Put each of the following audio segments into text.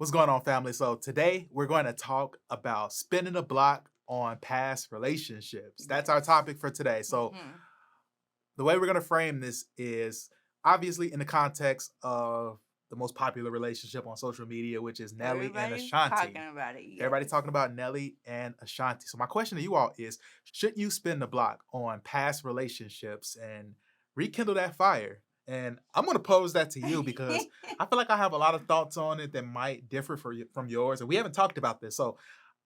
What's going on, family? So today we're going to talk about spinning the block on past relationships. That's our Yes. topic for today. So Mhm. the way we're going to frame this is obviously in the context of the most popular relationship on social media, which is Nelly and Everybody's talking Ashanti. about it. Everybody Yes. talking about Nelly and Ashanti. So my question to you all is, should you spin the block on past relationships and rekindle that fire? And I'm going to pose that to you because I feel like I have a lot of thoughts on it that might differ from yours. And we haven't talked about this. So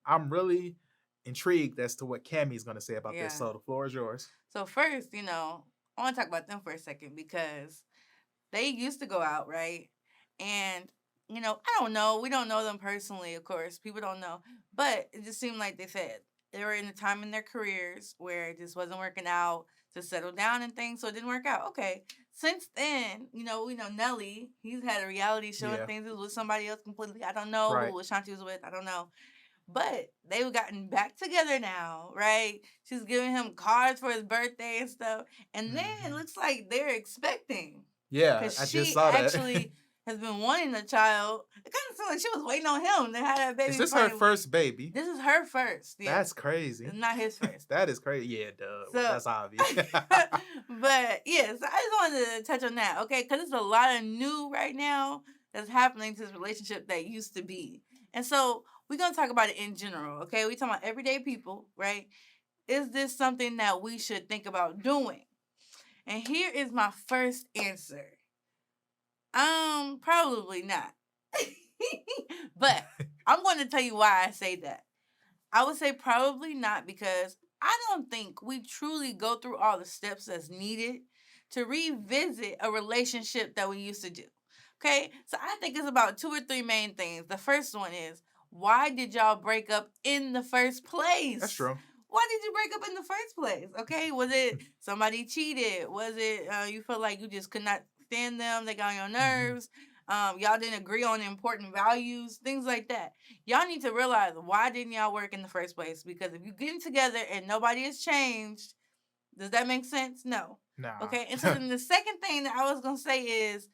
I'm really intrigued as to what Cami is going to say about this. Yeah. So the floor is yours. So first, I want to talk about them for a second because they used to go out, right? And I don't know. We don't know them personally, of course. People don't know, but it just seemed like they said they were in a time in their careers where it just wasn't working out to settle down and things, so it didn't work out. Okay. Since then, we know Nelly. He's had a reality show and Yeah, things. He was with somebody else completely. I don't know right. who Ashanti was with. I don't know. But they've gotten back together now, right? She's giving him cards for his birthday and stuff. And then it Mhm. looks like they're expecting. Yeah, Because I just she saw that. actually has been wanting a child. It kind of feels like she was waiting on him to have that baby Is in this her front of him. first baby? This is her first. Yeah. That's crazy. It's not his first. That is crazy. Yeah, duh. So, That's obvious. but yes, I just wanted to touch on that, okay? Because there's a lot of new right now that's happening to this relationship that used to be. And so we're going to talk about it in general, okay? We're talking about everyday people, right? Is this something that we should think about doing? And here is my first answer. Probably not. But I'm going to tell you why I say that. I would say probably not because I don't think we truly go through all the steps that's needed to revisit a relationship that we used to do. Okay? So I think it's about 2 or 3 main things. The first one is, why did y'all break up in the first place? That's true. Why did you break up in the first place? Okay? Was it somebody cheated? Was it you felt like you just could not stand them? They got on your nerves? Y'all didn't agree on important values? Things like that. Y'all need to realize, why didn't y'all work in the first place? Because if you're getting together and nobody has changed, does that make sense? No. Nah. Okay. And so then the second thing that I was going to say is,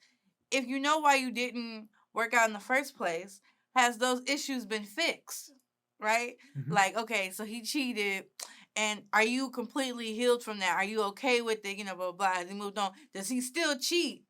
if you know why you didn't work out in the first place, has those issues been fixed? Right? Mhm. Like, okay, so he cheated. And are you completely healed from that? Are you okay with it? Blah, blah, blah. Has he moved on? Does he still cheat?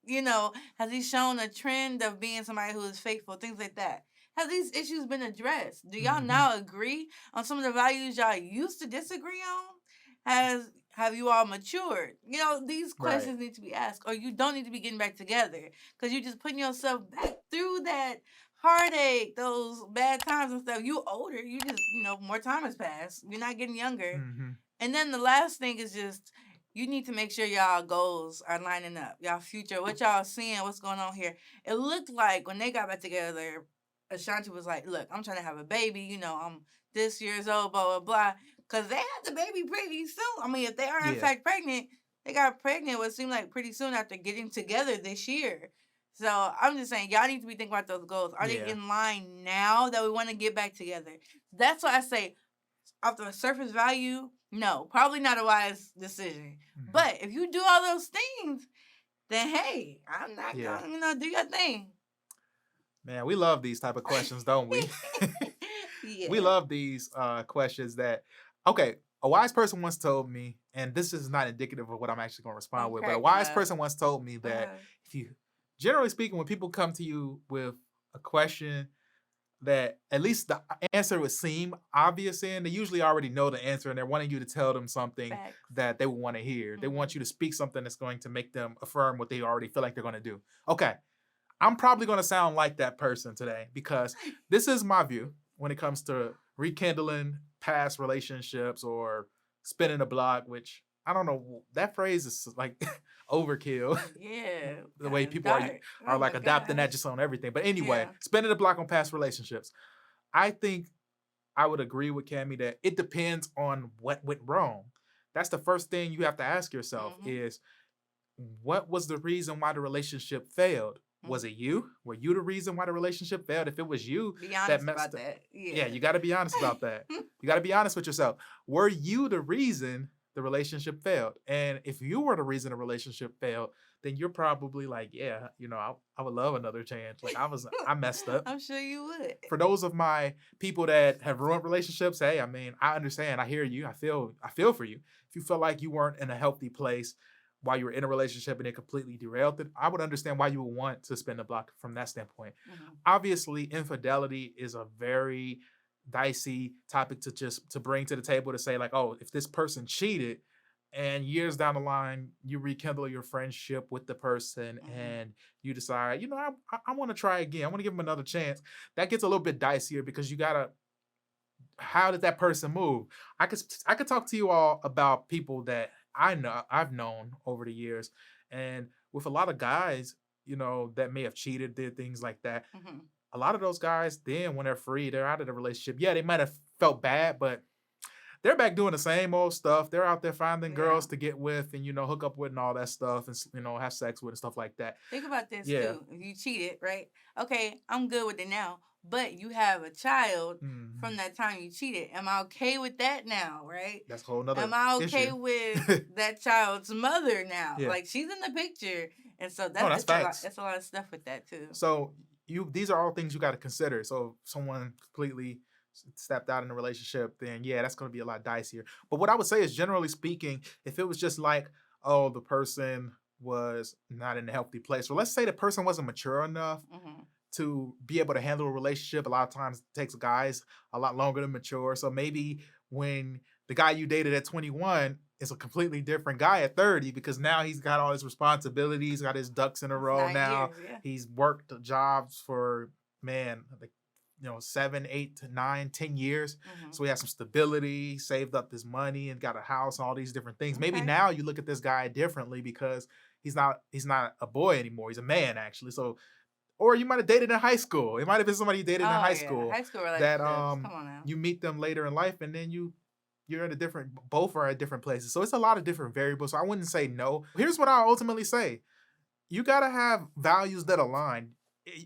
Has he shown a trend of being somebody who is faithful? Things like that. Have these issues been addressed? Do y'all Mhm. now agree on some of the values y'all used to disagree on? Have you all matured? These questions need to be asked, or you don't need to be getting back together because you're just putting yourself back through that heartache, those bad times and stuff. You older, you just, more time has passed. You're not getting younger. Mhm. And then the last thing is just, you need to make sure y'all goals are lining up. Y'all future, what y'all seeing, what's going on here. It looked like when they got back together, Ashanti was like, look, I'm trying to have a baby. I'm this year's old, blah, blah, blah. Because they had the baby pretty soon. I mean, if they are in Yeah. fact pregnant, they got pregnant what seemed like pretty soon after getting together this year. So I'm just saying, y'all need to be thinking about those goals. Are they Yeah. in line now that we want to get back together? That's why I say, off the surface value, no, probably not a wise decision. Mhm. But if you do all those things, then hey, I'm not Yeah. gonna, do your thing. Man, we love these type of questions, don't we? Yeah. We love these questions that, okay, a wise person once told me, and this is not indicative of what I'm actually going to respond with, but a cracking wise up. person once told me that if you, generally speaking, when people come to you with a question that at least the answer would seem obvious in, they usually already know the answer and they're wanting you to tell them something Facts. that they would want to hear. They want Mhm. you to speak something that's going to make them affirm what they already feel like they're going to do. Okay, I'm probably going to sound like that person today because this is my view when it comes to rekindling past relationships or spinning a block, which I don't know, that phrase is like overkill. Yeah. The way people are like adapting that just on everything. But anyway, Yeah. spinning the block on past relationships. I think I would agree with Cami that it depends on what went wrong. That's the first thing you have to ask yourself is, what was the reason why the relationship failed? Was it you? Were you the reason why the relationship failed? If it was you, Be honest about that. Yeah, you got to be honest about that. You got to be honest with yourself. Were you the reason the relationship failed? And if you were the reason the relationship failed, then you're probably like, yeah, I would love another chance. Like I messed up. I'm sure you would. For those of my people that have ruined relationships, hey, I mean, I understand. I hear you. I feel for you. If you feel like you weren't in a healthy place while you were in a relationship and it completely derailed it, I would understand why you would want to spin the block from that standpoint. Obviously, infidelity is a very dicey topic to bring to the table to say, like, oh, if this person cheated and years down the line you rekindle your friendship with the person and you decide, I want to try again, I want to give them another chance, that gets a little bit dicier because you gotta, how did that person move? I could talk to you all about people that I've known over the years, and with a lot of guys, that may have cheated, did things like that. A lot of those guys, then when they're free, they're out of the relationship. Yeah, they might have felt bad, but they're back doing the same old stuff. They're out there finding girls to get with and, hook up with and all that stuff and, have sex with and stuff like that. Think about this too. If you cheated, right? Okay, I'm good with it now. But you have a child from that time you cheated. Am I okay with that now, right? That's a whole nother Am I okay issue. with that child's mother now? Yeah. Like, she's in the picture. And so that's facts. That's a lot of stuff with that too. So these are all things you got to consider. So if someone completely stepped out in a relationship, then yeah, that's going to be a lot dicier. But what I would say is, generally speaking, if it was just like, oh, the person was not in a healthy place, or let's say the person wasn't mature enough to be able to handle a relationship. A lot of times it takes guys a lot longer to mature. So maybe when the guy you dated at 21 is a completely different guy at 30, because now he's got all his responsibilities, got his ducks in a row now. He's worked jobs for, man, like, 7, 8 to 9, 10 years. So he has some stability, saved up this money and got a house and all these different things. Maybe now you look at this guy differently because he's not a boy anymore. He's a man, actually. So, or you might have dated in high school. It might have been somebody you dated in high school. High school that come on now. You meet them later in life and then you're in both are at different places. So it's a lot of different variables. So I wouldn't say no. Here's what I ultimately say. You got to have values that align.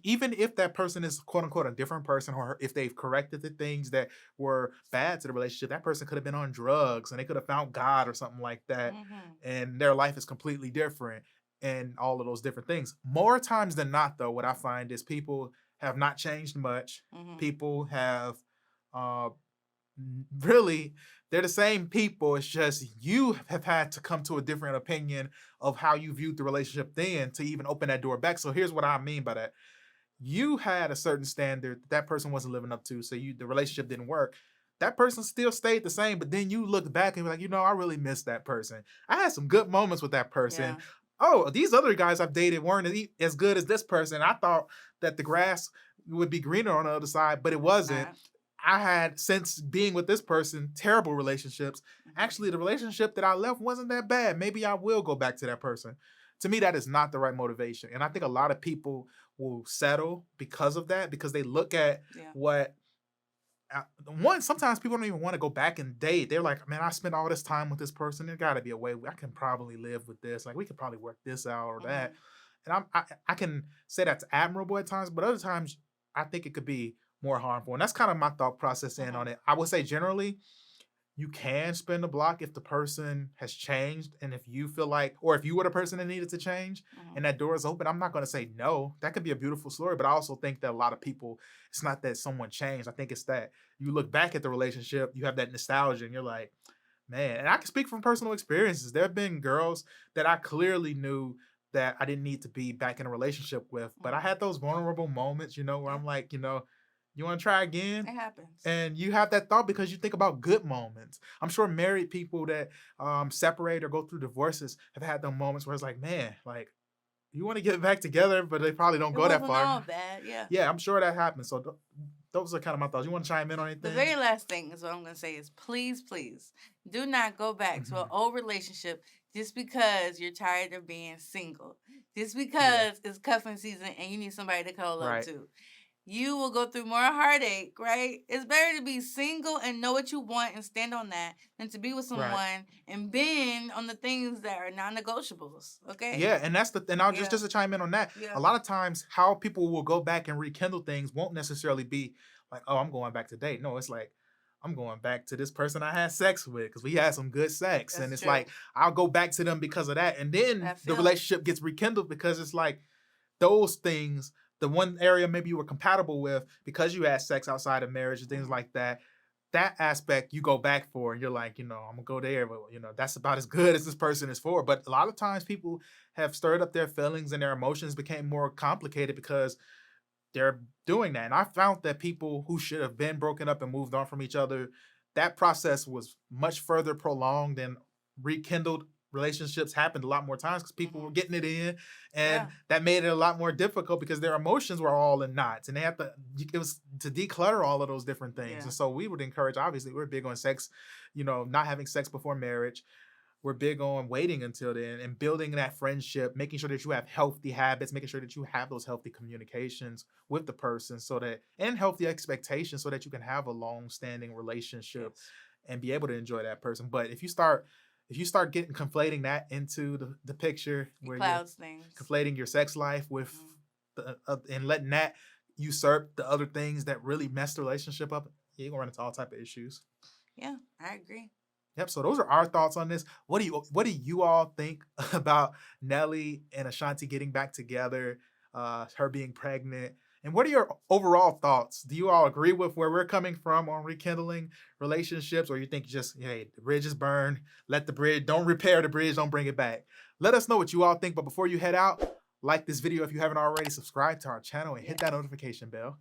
Even if that person is quote unquote a different person, or if they've corrected the things that were bad to the relationship, that person could have been on drugs and they could have found God or something like that. And their life is completely different and all of those different things. More times than not, though, what I find is people have not changed much. People have really, they're the same people. It's just you have had to come to a different opinion of how you viewed the relationship then to even open that door back. So here's what I mean by that. You had a certain standard that person wasn't living up to, so the relationship didn't work. That person still stayed the same, but then you look back and be like, I really miss that person. I had some good moments with that person. Oh, these other guys I've dated weren't as good as this person. I thought that the grass would be greener on the other side, but it wasn't. I had, since being with this person, terrible relationships. Actually, the relationship that I left wasn't that bad. Maybe I will go back to that person. To me, that is not the right motivation. And I think a lot of people will settle because of that, because they look at sometimes people don't even want to go back and date. They're like, man, I spent all this time with this person. There got to be a way I can probably live with this. Like, we could probably work this out or that. And I can say that's admirable at times, but other times I think it could be more harmful. And that's kind of my thought process on it. I would say generally you can spin the block if the person has changed, and if you feel like, or if you were the person that needed to change and that door is open. I'm not going to say no. That could be a beautiful story, but I also think that a lot of people, it's not that someone changed. I think it's that you look back at the relationship, you have that nostalgia, and you're like, man. And I can speak from personal experiences. There have been girls that I clearly knew that I didn't need to be back in a relationship with, but I had those vulnerable moments, where I'm like, you want to try again? It happens. And you have that thought because you think about good moments. I'm sure married people that separate or go through divorces have had those moments where it's like, man, like, you want to get back together, but they probably don't go that far. All bad, Yeah, I'm sure that happens. So those are kind of my thoughts. You want to chime in on anything? The very last thing is what I'm going to say is, please, please, do not go back to an old relationship just because you're tired of being single. Just because it's cuffing season and you need somebody to cuddle up to. You will go through more heartache, right? It's better to be single and know what you want and stand on that than to be with someone and bend on the things that are non-negotiables, okay? Yeah, and I'll just to chime in on that. A lot of times how people will go back and rekindle things won't necessarily be like, oh, I'm going back to date. No, it's like, I'm going back to this person I had sex with because we had some good sex. That's And it's true. like, I'll go back to them because of that. And then That the feeling. relationship gets rekindled because it's like those things, the one area maybe you were compatible with because you had sex outside of marriage and things like that. That aspect you go back for, and you're like, I'm gonna go there, but that's about as good as this person is for. But a lot of times people have stirred up their feelings and their emotions became more complicated because they're doing that. And I found that people who should have been broken up and moved on from each other, that process was much further prolonged and rekindled relationships happened a lot more times because people were getting it in, and that made it a lot more difficult because their emotions were all in knots and they had to, it was to declutter all of those different things. And so we would encourage, obviously we're big on sex, not having sex before marriage. We're big on waiting until then and building that friendship, making sure that you have healthy habits, making sure that you have those healthy communications with the person and healthy expectations so that you can have a long-standing relationship and be able to enjoy that person. But if you start getting conflating that into the picture where you're conflating your sex life with and letting that usurp the other things that really mess the relationship up, you're gonna run into all type of issues. Yeah, I agree. Yep. So those are our thoughts on this. What do you all think about Nelly and Ashanti getting back together, her being pregnant? And what are your overall thoughts? Do you all agree with where we're coming from on rekindling relationships, or you think just, hey, the bridge is burned, let the bridge, don't repair the bridge, don't bring it back? Let us know what you all think. But before you head out, like this video if you haven't already, subscribe to our channel and hit that notification bell.